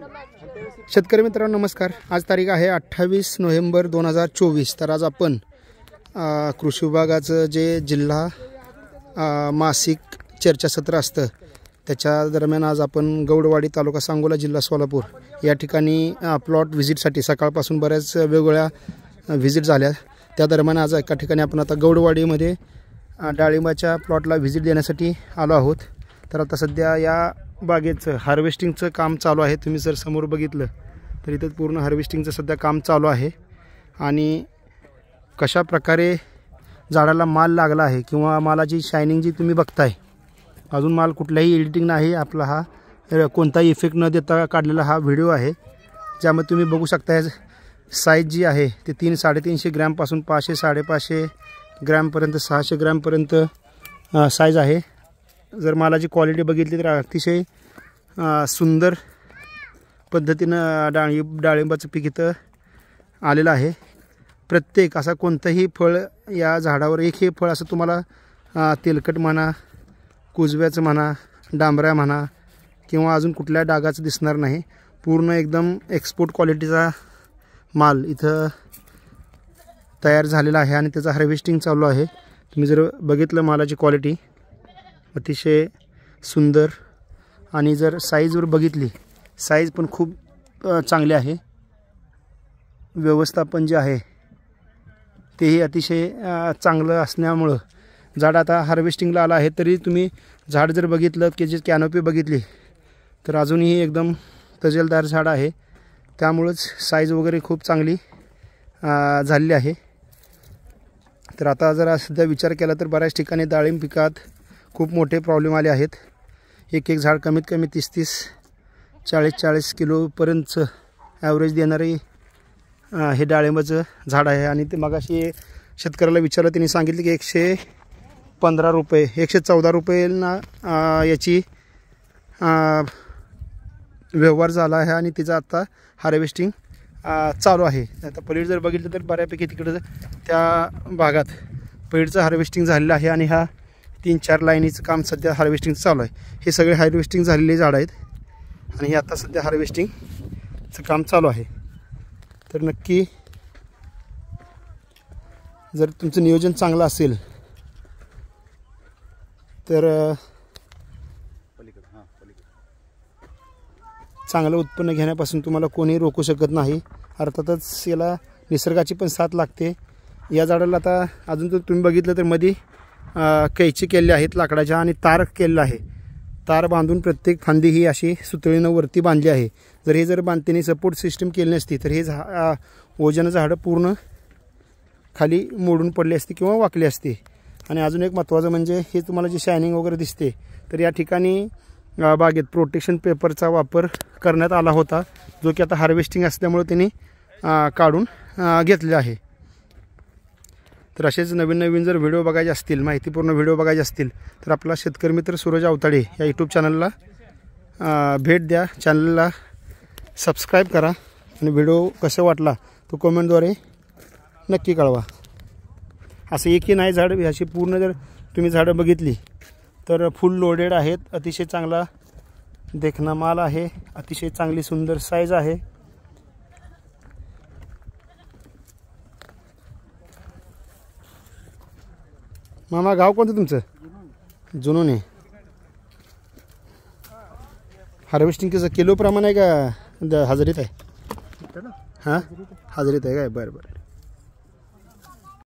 शेतकरी मित्रांनो नमस्कार। आज तारीख आहे 28 नोव्हेंबर 2024। तर आज आपण कृषी विभागाचं जे जिल्हा मासिक चर्चासत्र असतं त्याच्या दरम्यान आज आपण गौडवाडी तालुका सांगोला जिल्हा सोलापूर या ठिकाणी प्लॉट व्हिजिटसाठी सकाळपासून बऱ्याच वेगवेगळ्या व्हिजिट झाल्या। त्या दरम्यान आज एका ठिकाणी आपण आता गौडवाडीमध्ये डाळिंबाच्या प्लॉटला व्हिजिट देण्यासाठी आलो आहोत। तर आता सध्या या बागेचं हार्वेस्टिंगचं काम चालू आहे। तुम्ही जर समोर बघितलं तर इथे पूर्ण हार्वेस्टिंगचं सध्या काम चालू आहे आणि कशा प्रकारे झाडाला माल लागला आहे किंवा मालाची शायनिंग जी तुम्ही बघताय, अजून माल कुठलाही एडिटिंग नाही, आपला हा कोणताही इफेक्ट न देता काढलेला हा व्हिडिओ आहे, ज्यामध्ये तुम्ही बघू शकता साईज जी आहे ते 300-350 ग्रॅमपासून 500, 550 ग्रॅमपर्यंत 600 ग्रॅमपर्यंत साईज आहे। जर मालाची क्वालिटी बघितली तर अतिशय सुंदर पद्धतीनं डाळिंबाचं पीक इथं आलेलं आहे। प्रत्येक असा कोणतंही फळ या झाडावर एक हे फळ असं तुम्हाला तेलकट म्हणा, कुजव्याचं म्हणा, डांबऱ्या म्हणा किंवा अजून कुठल्या डागाचं दिसणार नाही। पूर्ण एकदम एक्सपोर्ट क्वालिटीचा माल इथं तयार झालेला आहे आणि त्याचं हार्वेस्टिंग चालू आहे। तुम्ही जर बघितलं मालाची क्वालिटी अतिशय सुंदर, आणि जर साईजवर बघितली साईज पण खूप चांगली आहे। व्यवस्थापन जे आहे तेही अतिशय चांगलं असल्यामुळं झाड आता हार्वेस्टिंगला आलं आहे। तरी तुम्ही झाड जर बघितलं की जे कॅनोपी बघितली तर अजूनही एकदम तजेलदार झाड आहे, त्यामुळंच साईज वगैरे खूप चांगली झालेली आहे। तर आता जर सध्या विचार केला तर बऱ्याच ठिकाणी डाळिंब पिकात खूप मोठे प्रॉब्लेम आले आहेत। एक झाड कमीत कमी 30-30, 40-40 किलोपर्यंत ॲव्हरेज देणारे हे डाळिंबाचं झाड आहे। आणि ते मगाशी शेतकऱ्याला विचारलं, त्यांनी सांगितलं की 115 रुपये 114 रुपयांना याची व्यवहार झाला आहे आणि तिचं आता हार्वेस्टिंग चालू आहे। आता पलीड जर बघितलं तर बऱ्यापैकी तिकडं त्या भागात पलीडचं हार्वेस्टिंग झालेलं आहे आणि हा 3-4 लाईनीचं काम सध्या हार्वेस्टिंग चालू आहे। हे सगळे हार्वेस्टिंग झालेले झाड आहेत आणि हे आता सध्या हार्वेस्टिंगचं काम चालू आहे। तर नक्की जर तुमचं नियोजन चांगलं असेल तर चांगलं उत्पन्न घेण्यापासून तुम्हाला कोणी रोखू शकत नाही। अर्थातच याला निसर्गाची पण साथ लागते। या झाडाला आता अजून तर तुम्ही बघितलं तर मध्ये कैची केलेल्या आहेत लाकडाच्या आणि तार केलेला आहे। तार बांधून प्रत्येक फांदी ही अशी सुतळीनं वरती बांधली आहे। जर हे जर बांधतेने सपोर्ट सिस्टम केली नसती तर हे ओझानं झाडं पूर्ण खाली मोडून पडली असती किंवा वाकली असती। आणि अजून एक महत्त्वाचं म्हणजे हे तुम्हाला जी शायनिंग वगैरे दिसते तर या ठिकाणी बागेत प्रोटेक्शन पेपरचा वापर करण्यात आला होता, जो की आता हार्वेस्टिंग असल्यामुळे त्यांनी काढून घेतले आहे। तर असेच नवीन जर व्हिडिओ बघायचे असतील, माहितीपूर्ण व्हिडिओ बघायचे असतील तर आपला शेतकरी मित्र सूरज अवताडे या यूट्यूब चॅनलला भेट द्या, चॅनलला सबस्क्राईब करा आणि व्हिडिओ कसा वाटला तो कमेंटद्वारे नक्की कळवा। असं एकही नाही झाड, अशी पूर्ण जर तुम्ही झाडं बघितली तर फुल लोडेड आहेत। अतिशय चांगला देखणा माल आहे, अतिशय चांगली सुंदर साईज आहे। मामा गाव कोणतं तुमचं? जुनून आहे। हार्वेस्टिंग कसं किलो प्रमाण आहे का हजेरीत आहे? हां हजेरीत आहे काय? बरं बरं।